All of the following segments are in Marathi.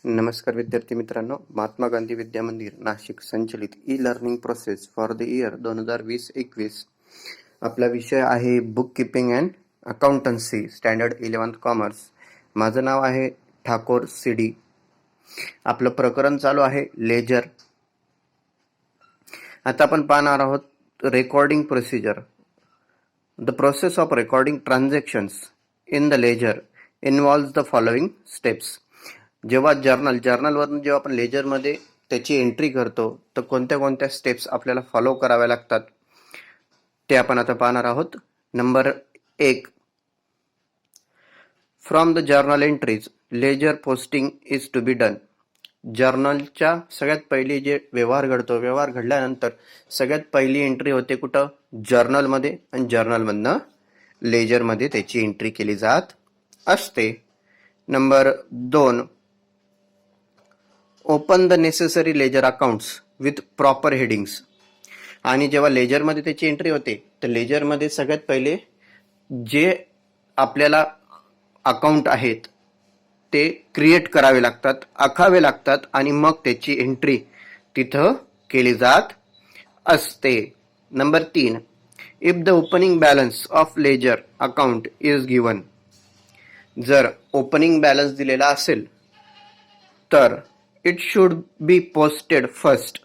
नमस्कार विद्यार्थी मित्रांनो, महात्मा गांधी विद्या मंदिर नाशिक संचलित e learning process for the year 2020-21. आपला विषय आहे book keeping and accountancy standard 11th commerce. माझं नाव आहे ठाकोर CD. आपलं प्रकरण चालू आहे लेजर. आता आपण पाहणार आहोत recording procedure. The process of recording transactions in the ledger involves the following steps. जेव्हा जर्नलवरून जेव्हा आपण लेजरमध्ये त्याची एंट्री करतो तर कोणत्या कोणत्या स्टेप्स आपल्याला फॉलो कराव्या लागतात ते आपण आता पाहणार आहोत. Number 1, from the journal entries ledger posting is to be done. जर्नलच्या सगळ्यात पहिली जे व्यवहार घडतो, व्यवहार घडल्यानंतर सगळ्यात पहिली एंट्री होते कुठं? जर्नलमध्ये, आणि जर्नलमधनं लेजरमध्ये त्याची एंट्री केली जात असते. Number 2, open the necessary ledger accounts with proper headings. आणि जेव्हा लेजरमध्ये त्याची एंट्री होते तर लेजरमध्ये सगळ्यात पहिले जे आपल्याला अकाउंट आहेत ते क्रिएट करावे लागतात, आखावे लागतात, आणि मग त्याची एंट्री तिथं केली जात असते. Number 3, if the opening balance of ledger account is given. जर ओपनिंग बॅलन्स दिलेला असेल तर it should be posted first.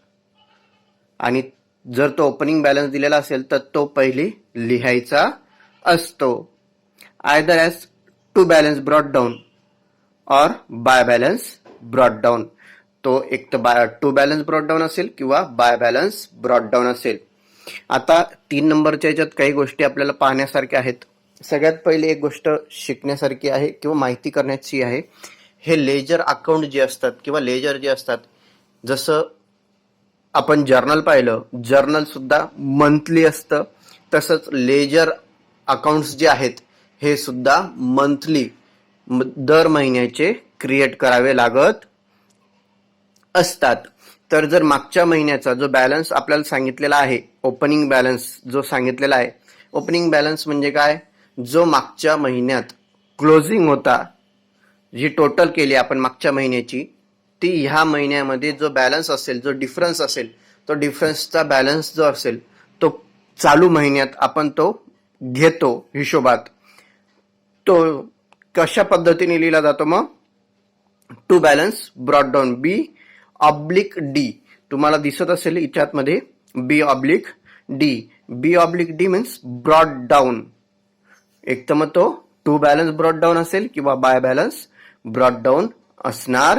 आणि जर तो ओपनिंग बॅलन्स दिलेला असेल तर तो पहिले लिहायचा असतो. Either as to balance brought down or by balance brought down. तो एक तर टू बॅलन्स ब्रॉट डाऊन असेल किंवा बाय बॅलन्स ब्रॉट डाऊन असेल. आता 3 नंबरच्या याच्यात काही गोष्टी आपल्याला पाहण्यासारख्या आहेत. सगळ्यात पहिले एक गोष्ट शिकण्यासारखी आहे किंवा माहिती करण्याची आहे. हे लेजर अकाउंट जे असतात किंवा लेजर जे असतात, जसं आपण जर्नल पाहिलं, जर्नल सुद्धा मंथली असतं, तसंच लेजर अकाउंट्स जे आहेत हे सुद्धा मंथली दर महिन्याचे क्रिएट करावे लागत असतात. तर जर मागच्या महिन्याचा जो बॅलन्स आपल्याला सांगितलेला आहे, ओपनिंग बॅलन्स जो सांगितलेला आहे, ओपनिंग बॅलन्स म्हणजे काय? जो मागच्या महिन्यात क्लोजिंग होता, जी टोटल केली आपण मागच्या महिन्याची, ती ह्या महिन्यामध्ये जो बॅलन्स असेल, जो डिफरन्स असेल, तो डिफरन्सचा बॅलन्स जो असेल तो चालू महिन्यात आपण तो घेतो हिशोबात. तो कशा पद्धतीने लिहिला जातो? मग to balance brought down, B/D. तुम्हाला दिसत असेल याच्यात मध्ये B/D. B/D means brought down. एक तर मग तो टू बॅलन्स ब्रॉट डाऊन असेल किंवा बाय बॅलन्स ब्रॉट डाऊन असणार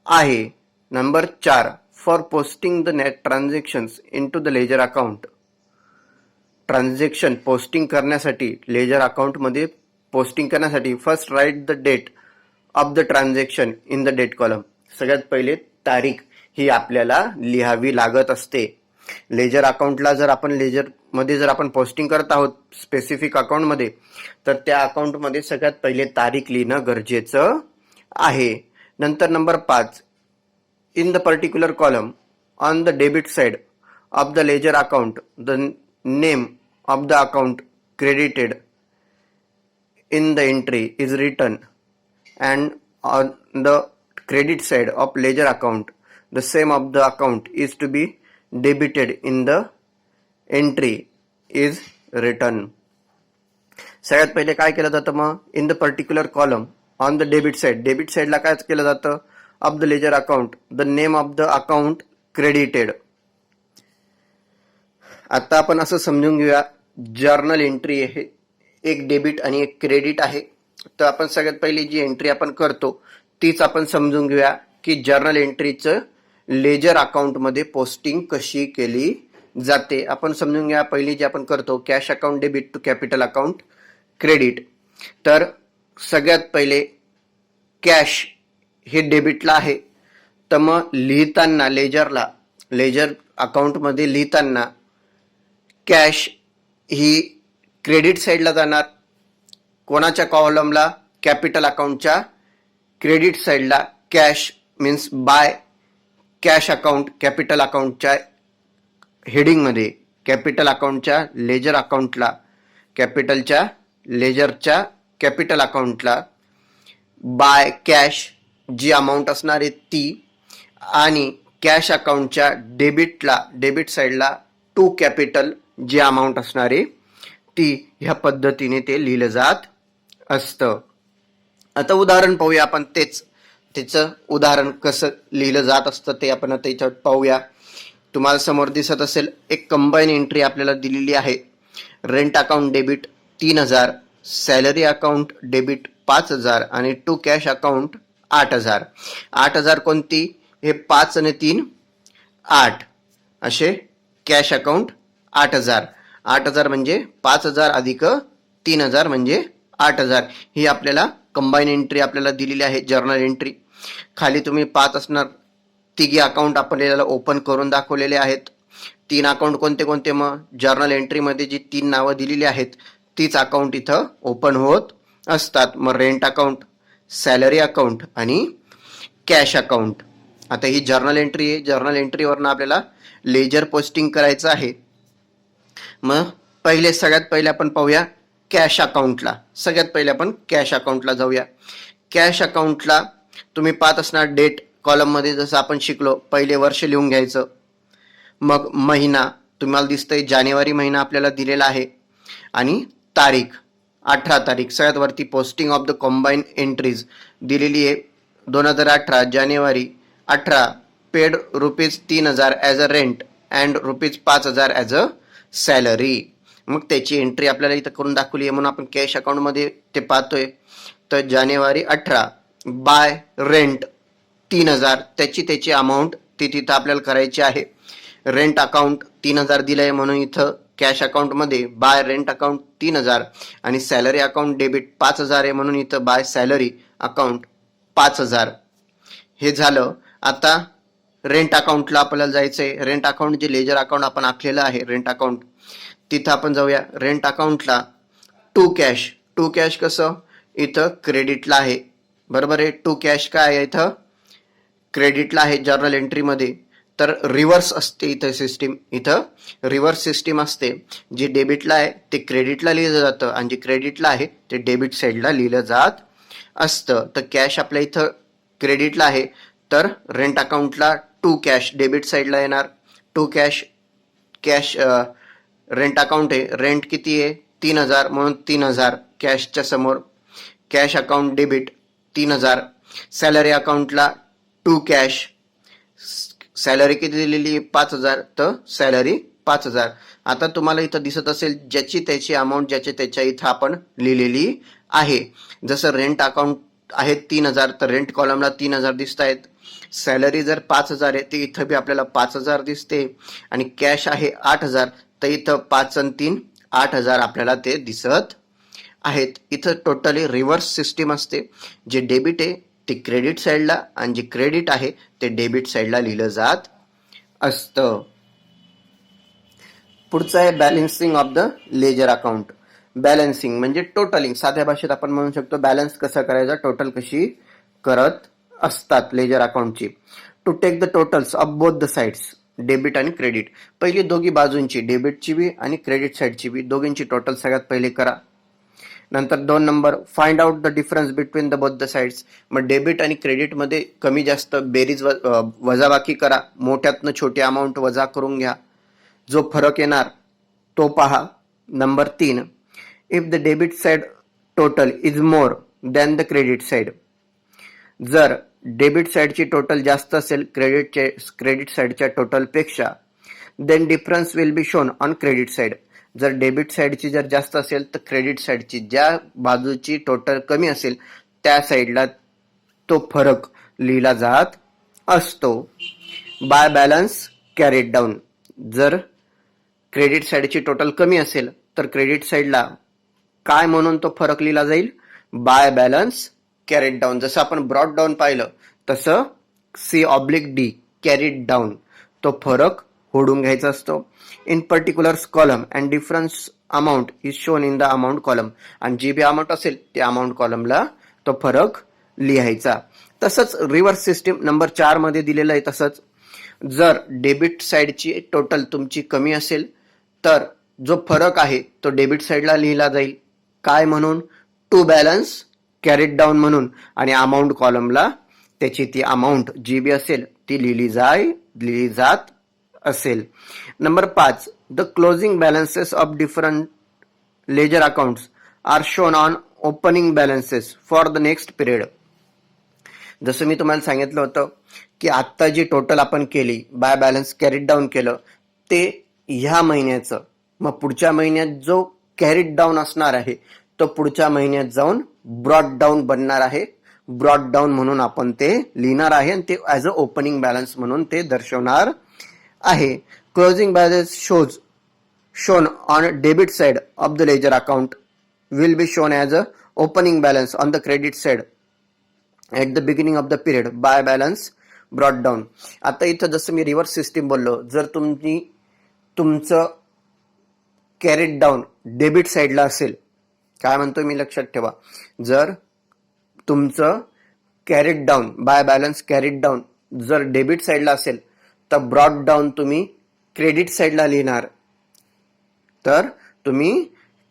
आहे. Number 4, for posting the net transactions into the ledger account. Transaction posting करण्यासाठी, लेजर अकाउंटमध्ये पोस्टिंग करण्यासाठी first write the date of the transaction in the date column. सगळ्यात पहिले तारीख ही आपल्याला लिहावी लागत असते. लेजर अकाउंटला जर आपण लेजरमध्ये जर आपण पोस्टिंग करत आहोत स्पेसिफिक अकाउंटमध्ये, तर त्या अकाउंटमध्ये सगळ्यात पहिले तारीख लिहिणं गरजेचं आहे. नंतर number 5, in the particular column on the debit side of the ledger account the name of the account credited in the entry is written, and on the credit side of ledger account the same of the account is to be debited in the entry is written. सगळ्यात पहिले काय केलं जातं? मग in the particular column on the debit side, debit साइडला काय केलं जातं? Of the ledger account the name of the account credited. आता आपण असं समजून घेऊया, जर्नल एंट्री आहे, एक डेबिट आणि एक क्रेडिट आहे. तर आपण सगळ्यात पहिली जी एंट्री आपण करतो तीच आपण समजून घेऊया की जर्नल एंट्रीचं लेजर अकाउंटमध्ये पोस्टिंग कशी केली जाते. आपण समजून घ्या, पहिली जी आपण करतो cash account debit to capital account credit. तर सगळ्यात पहिले कॅश हे डेबिटला आहे, तर मग लिहिताना लेजर अकाउंटमध्ये लिहिताना कॅश ही क्रेडिट साईडला जाणार. कोणाच्या कॉलमला? कॅपिटल अकाउंटच्या क्रेडिट साईडला. Cash means by cash account capital अकाउंटच्या हेडिंगमध्ये, कॅपिटल अकाउंटच्या लेजर अकाउंटला, कॅपिटलच्या लेजरच्या कॅपिटल अकाउंटला बाय कॅश जी अमाऊंट असणार आहे ती, आणि कॅश अकाउंटच्या डेबिट साईडला टू कॅपिटल जी अमाऊंट असणार आहे ती, ह्या पद्धतीने ते लिहिलं जात असतं. आता उदाहरण पाहूया आपण, त्याचं उदाहरण कसं लिहिलं जात असतं ते आपण आता याच्यात पाहूया. तुम्हाला समोर दिसत असेल एक कंबाईन एंट्री आपल्याला दिलेली आहे. Rent account debit 3,000, salary account debit 5,000 आणि टू कॅश अकाउंट 8,000. 8,000 कोणती? हे 5 आणि 3 8 असे कॅश अकाउंट 8,000. 8,000 म्हणजे 5,000 अधिक 3,000 म्हणजे 8,000. ही आपल्याला कंबाईन एंट्री आपल्याला दिलेली आहे, जर्नल एंट्री. खाली तुम्ही पाहत असणार तिघी अकाउंट आपल्याला ओपन करून दाखवलेले आहेत. 3 अकाउंट कोणते कोणते? मग जर्नल एंट्रीमध्ये जी 3 नावं दिलेली आहेत तीच अकाउंट इथं ओपन होत असतात. मग रेंट अकाउंट, सॅलरी अकाउंट आणि कॅश अकाउंट. आता ही जर्नल एंट्री आहे. जर्नल एंट्रीवरनं आपल्याला लेजर पोस्टिंग करायचं आहे. मग सगळ्यात पहिले आपण पाहूया कॅश अकाउंटला. सगळ्यात पहिले आपण कॅश अकाउंटला जाऊया. कॅश अकाउंटला तुम्ही पाहत असणार डेट कॉलममध्ये जसं आपण शिकलो, पहिले वर्ष लिहून घ्यायचं. मग महिना तुम्हाला दिसतंय जानेवारी महिना आपल्याला दिलेला आहे, आणि तारीख 18 तारीख. सगळ्यात वरती posting of the combine entries दिलेली आहे. 2018 जानेवारी 18 paid ₹3,000 as a rent and ₹5,000 as a salary. मग त्याची एंट्री आपल्याला इथं करून दाखवली आहे, म्हणून आपण कॅश अकाउंटमध्ये ते पाहतोय. तर जानेवारी 18 बाय रेंट 3,000, त्याची अमाऊंट ती तिथं आपल्याला करायची आहे. रेंट अकाउंट 3,000 दिलंय म्हणून इथं कॅश अकाउंटमध्ये बाय रेंट अकाउंट 3,000, आणि सॅलरी अकाउंट डेबिट 5,000 आहे म्हणून इथं बाय सॅलरी अकाउंट 5,000. हे झालं. आता रेंट अकाउंटला आपल्याला जायचंय. रेंट अकाउंट जे लेजर अकाउंट आपण आखलेलं आहे रेंट अकाउंट, तिथं आपण जाऊया. रेंट अकाउंटला टू कॅश कसं? इथं क्रेडिटला आहे, बरोबर आहे. टू कॅश काय आहे? इथं क्रेडिटला आहे जर्नल एंट्रीमध्ये. तर रिव्हर्स असते इथं सिस्टीम. इथं रिव्हर्स सिस्टीम असते. जे डेबिटला आहे ते क्रेडिटला लिहिलं जातं, आणि जे क्रेडिटला आहे ते डेबिट साईडला लिहिलं जात असतं. तर कॅश आपल्या इथं क्रेडिटला आहे, तर रेंट अकाउंटला टू कॅश डेबिट साईडला येणार. टू कॅश रेंट अकाउंट आहे, रेंट किती आहे? 3,000 म्हणून 3,000 कॅशच्या समोर. Cash account debit 3,000. सॅलरी अकाउंटला टू कॅश, सॅलरी किती दिलेली आहे? 5,000, तर सॅलरी 5,000. आता तुम्हाला इथं दिसत असेल ज्याची त्याची अमाऊंट ज्याच्या त्याच्या इथं आपण लिहिलेली आहे. जसं रेंट अकाउंट आहे 3,000, तर रेंट कॉलमला 3,000 दिसत आहेत. सॅलरी जर 5,000 आहे ते इथं बी आपल्याला 5,000 दिसते, आणि कॅश आहे 8,000, तर इथं 5 आणि 3 8,000 आपल्याला ते दिसत आहेत. इथं टोटली रिव्हर्स सिस्टीम असते. जे डेबिट आहे ते क्रेडिट साईडला, आणि जे क्रेडिट आहे ते डेबिट साईडला लिहिलं जात असतं. पुढचं आहे balancing of the ledger account. Balancing म्हणजे टोटलिंग. साध्या भाषेत आपण म्हणू शकतो बॅलन्स कसं करायचं, टोटल कशी करत असतात लेजर अकाउंटची. To take the totals of both the sides, debit आणि क्रेडिट. पहिली दोघी बाजूंची, डेबिटची बी आणि क्रेडिट साईडची बी, दोघींची टोटल सगळ्यात पहिले करा. नंतर 2 number, find out the difference between the both the sides. मग डेबिट आणि क्रेडिटमध्ये कमी जास्त बेरीज वजाबाकी करा. मोठ्यातनं छोटी अमाऊंट वजा करून घ्या. जो फरक येणार तो पहा. Number 3, if the debit side total is more than the credit side. जर डेबिट साइडची टोटल जास्त असेल क्रेडिट साइडच्या टोटलपेक्षा, then difference will be shown on credit side. जर डेबिट साइडची जर जास्त असेल तर क्रेडिट साइडची ज्या बाजूची टोटल कमी असेल त्या साइडला तो फरक लिहिला जात असतो. By balance carried down. जर क्रेडिट साइडची टोटल कमी असेल तर क्रेडिट साइडला काय म्हणून तो फरक लिहिला जाईल? By balance carried down. जसं आपण ब्रॉड डाऊन पाहिलं तसं C/D कॅरीड डाऊन, तो फरक होडून घ्यायचा असतो. In particulars column and difference amount is shown in the amount column. आणि जी बी अमाऊंट असेल त्या अमाऊंट कॉलमला तो फरक लिहायचा. तसंच रिव्हर्स सिस्टीम नंबर 4 मध्ये दिलेलं आहे. तसंच जर डेबिट साइडची टोटल तुमची कमी असेल तर जो फरक आहे तो डेबिट साइडला लिहिला जाईल. काय म्हणून? टू बॅलन्स कॅरीड डाऊन म्हणून, आणि अमाऊंट कॉलमला त्याची ती अमाऊंट जी बी असेल ती लिहिली जात असेल. Number 5, the closing balances of different ledger accounts are shown on opening balances for the next period. जसं मी तुम्हाला सांगितलं होतं की आत्ता जी टोटल आपण केली, बाय बॅलन्स कॅरीड डाऊन केलं, ते ह्या महिन्याचं, मग पुढच्या महिन्यात जो कॅरीड डाऊन असणार आहे तो पुढच्या महिन्यात जाऊन ब्रॉड डाऊन बनणार आहे. ब्रॉड डाऊन म्हणून आपण ते लिहिणार आहे आणि ते ॲज अ ओपनिंग बॅलन्स म्हणून ते दर्शवणार आहे. Closing balance shown on debit side of the ledger account will be shown as a opening balance on the credit side at the beginning of the period by balance brought down. आता इथं जसं मी रिव्हर्स सिस्टीम बोललो, जर तुमचं कॅरीड डाऊन डेबिट साईडला असेल, काय म्हणतोय मी लक्षात ठेवा, जर तुमचं carried down by balance carried down जर डेबिट साईडला असेल तर ब्रॉड डाऊन तुम्ही क्रेडिट साईडला लिहिणार, तर तुम्ही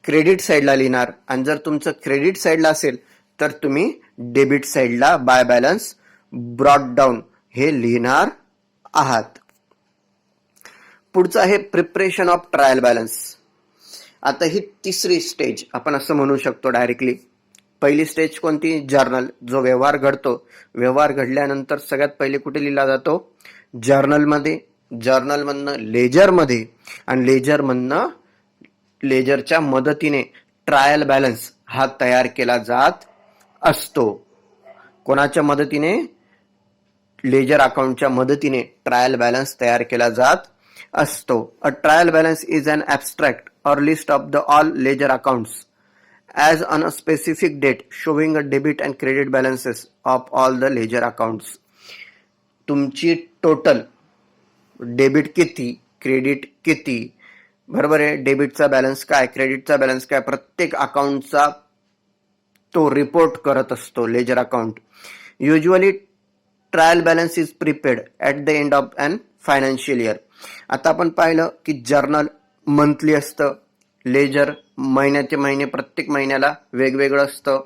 क्रेडिट साईडला लिहिणार. आणि जर तुमचं क्रेडिट साईडला असेल तर तुम्ही डेबिट साईडला बाय बॅलन्स ब्रॉड डाऊन हे लिहिणार आहात. पुढचं आहे प्रिपरेशन ऑफ ट्रायल बॅलन्स. आता ही तिसरी स्टेज आपण असं म्हणू शकतो डायरेक्टली. पहिली स्टेज कोणती? जर्नल. जो व्यवहार घडतो, व्यवहार घडल्यानंतर सगळ्यात पहिले कुठे लिहिला जातो? जर्नलमध्ये. जर्नलमधनं लेजरमध्ये आणि लेजरमधनं लेजरच्या मदतीने ट्रायल बॅलन्स हा तयार केला जात असतो. कोणाच्या मदतीने? लेजर अकाउंटच्या मदतीने ट्रायल बॅलन्स तयार केला जात असतो. A trial balance is an abstract or list of the all ledger accounts as on a specific date showing a debit and credit balances of all the ledger accounts. तुमची टोटल डेबिट किती, क्रेडिट किती, बरोबर आहे, डेबिटचा बॅलन्स काय, क्रेडिटचा बॅलन्स काय, प्रत्येक अकाउंटचा तो रिपोर्ट करत असतो ledger account. Usually trial balance is prepared at the end of an financial year. आता आपण पाहिलं की जर्नल मंथली असतं, लेजर महिन्याचे महिने प्रत्येक महिन्याला वेगवेगळं असतं,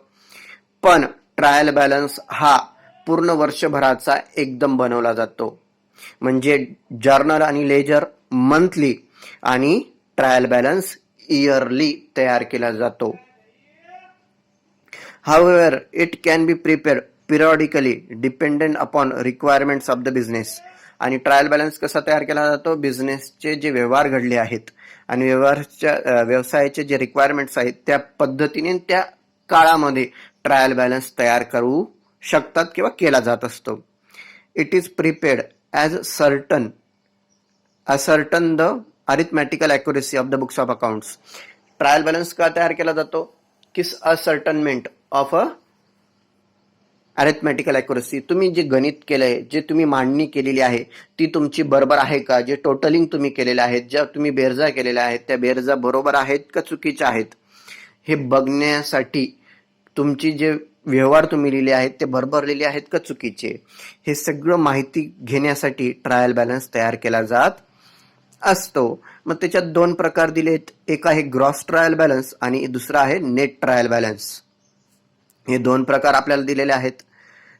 पण ट्रायल बॅलन्स हा पूर्ण वर्षभराचा एकदम बनवला जातो. म्हणजे जर्नल आणि लेजर मंथली आणि ट्रायल बॅलन्स इयरली तयार केला जातो. However, it can be prepared periodically dependent upon requirements of the business. आणि ट्रायल बॅलन्स कसा तयार केला जातो? बिझनेसचे जे व्यवहार घडले आहेत आणि व्यवसायाचे जे रिक्वायरमेंट्स आहेत त्या पद्धतीने त्या काळामध्ये ट्रायल बॅलन्स तयार करू शकतात किंवा केला जात असतो. It is prepared ascertain the arithmetical accuracy of the books of accounts. Trial balance का तयार केला जातो? की असर्टनमेंट ऑफ अ अरिथमॅटिकल ॲक्युरेसी. तुम्ही जे गणित केलंय, जे तुम्ही मांडणी केलेली आहे ती तुमची बरोबर आहे का? जे टोटलिंग तुम्ही केलेले आहेत, ज्या तुम्ही बेरजा केलेल्या आहेत त्या बेरजा बरोबर आहेत का चुकीच्या आहेत, हे बघण्यासाठी तुमची जे व्यवहार तुम्ही लिहिले आहेत ते बरोबर लिहिले आहेत का चुकीचे, हे सगळं माहिती घेण्यासाठी ट्रायल बॅलन्स तयार केला जात असतो. मग त्याच्यात दोन प्रकार दिलेत, एक आहे ग्रॉस ट्रायल बॅलन्स आणि दुसरा आहे नेट ट्रायल बॅलन्स. हे दोन प्रकार आपल्याला दिलेले आहेत.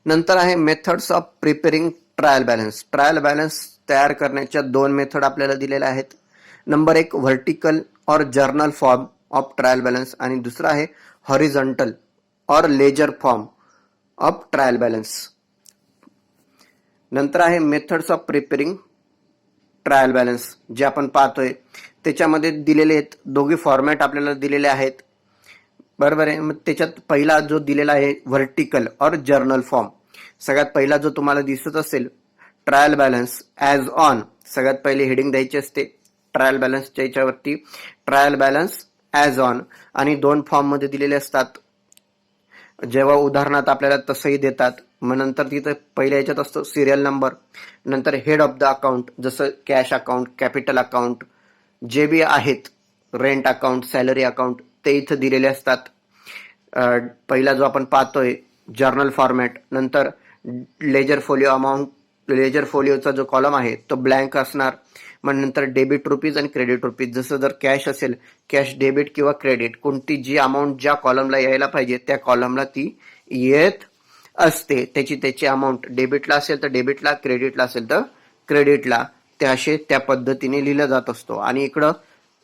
नंतर आहे methods of preparing trial balance. Trial balance तयार करण्याच्या दोन मेथड आपल्याला दिलेल्या आहेत. Number 1 vertical or journal form of trial balance आणि दुसरा आहे horizontal or ledger form of trial balance. नंतर आहे methods of preparing trial balance जे आपण पाहतोय त्याच्यामध्ये दिलेले आहेत, दोघे फॉर्मॅट आपल्याला दिलेले आहेत, बरोबर आहे. मग त्याच्यात पहिला जो दिलेला आहे व्हर्टिकल और जर्नल फॉर्म, सगळ्यात पहिला जो तुम्हाला दिसत असेल ट्रायल बॅलन्स ॲज ऑन, सगळ्यात पहिले हेडिंग द्यायची असते ट्रायल बॅलन्सच्या याच्यावरती, ट्रायल बॅलन्स ॲज ऑन, आणि दोन फॉर्ममध्ये दिलेले असतात. जेव्हा उदाहरणात आपल्याला तसंही देतात, मग नंतर तिथं पहिल्या याच्यात असतो सिरियल नंबर, नंतर हेड ऑफ द अकाउंट, जसं कॅश अकाउंट, कॅपिटल अकाउंट, जे बी आहेत, रेंट अकाउंट, सॅलरी अकाउंट, ते इथं दिलेले असतात. पहिला जो आपण पाहतोय जर्नल फॉर्मॅट, नंतर लेजर फोलिओ अमाऊंट, लेजर फोलिओचा जो कॉलम आहे तो ब्लँक असणार. मग नंतर डेबिट रुपीज आणि क्रेडिट रुपीज, जसं जर कॅश असेल कॅश डेबिट किंवा क्रेडिट, कोणती जी अमाऊंट ज्या कॉलमला यायला पाहिजे त्या कॉलमला ती येत असते, त्याची अमाऊंट डेबिटला असेल तर डेबिटला, क्रेडिटला असेल तर क्रेडिटला, ते असे त्या पद्धतीने लिहिलं जात असतो. आणि इकडं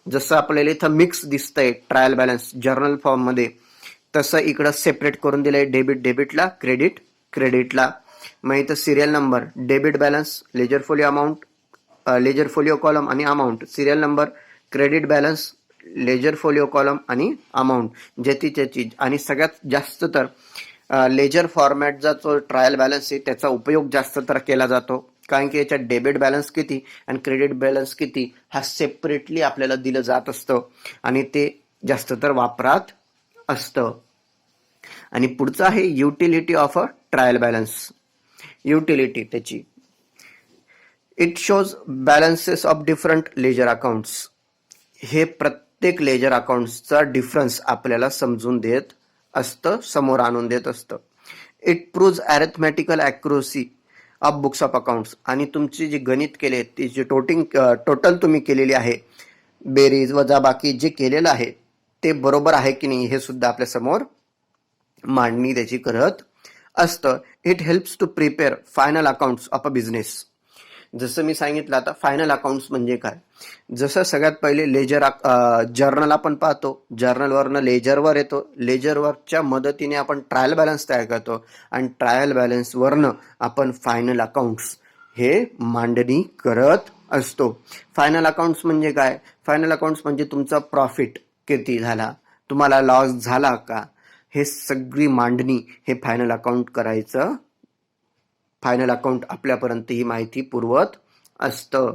जसं आपल्याला इथं मिक्स दिसतंय ट्रायल बॅलन्स जर्नल फॉर्म मध्ये, तसं इकडं सेपरेट करून दिलंय, डेबिट डेबिटला, क्रेडिट क्रेडिटला. मग इथं serial number, debit balance, ledger folio amount, ledger folio column आणि amount, serial number, credit balance, ledger folio column आणि अमाऊंट, ज्याची त्याची. आणि सगळ्यात जास्त तर लेजर फॉर्मॅटचा जो ट्रायल बॅलन्स आहे त्याचा उपयोग जास्त तर केला जातो, कारण की याच्यात डेबिट बॅलन्स किती आणि क्रेडिट बॅलन्स किती हा सेपरेटली आपल्याला दिलं जात असतं आणि ते जास्त तर वापरात असतं. आणि पुढचं आहे utility of a trial balance. Utility त्याची, it shows balances of different ledger accounts. हे प्रत्येक लेजर अकाउंट्सचा डिफरन्स आपल्याला समजून देत असतं, समोर आणून देत असतं. It proves arithmetical accuracy of books of accounts. आणि तुमची जी गणित केले, ती जी टोटल तुम्ही केलेली आहे, बेरीज वजाबाकी जे केलेलं आहे ते बरोबर आहे की नाही हे सुद्धा आपल्या समोर मांडणी त्याची करत असतं. It helps to prepare final accounts of a business. जसं मी सांगितलं आता फायनल अकाउंट्स म्हणजे काय, जसं सगळ्यात पहिले लेजर जर्नल आपण पाहतो, जर्नलवरनं लेजरवर येतो, लेजरवरच्या मदतीने आपण ट्रायल बॅलन्स तयार करतो आणि ट्रायल बॅलन्सवरनं आपण फायनल अकाउंट्स हे मांडणी करत असतो. फायनल अकाउंट्स म्हणजे काय, फायनल अकाउंट्स म्हणजे तुमचा प्रॉफिट किती झाला, तुम्हाला लॉस झाला का, हे सगळी मांडणी हे फायनल अकाउंट करायचं, फायनल अकाउंट आपल्यापर्यंत ही माहिती पुरवत असतं.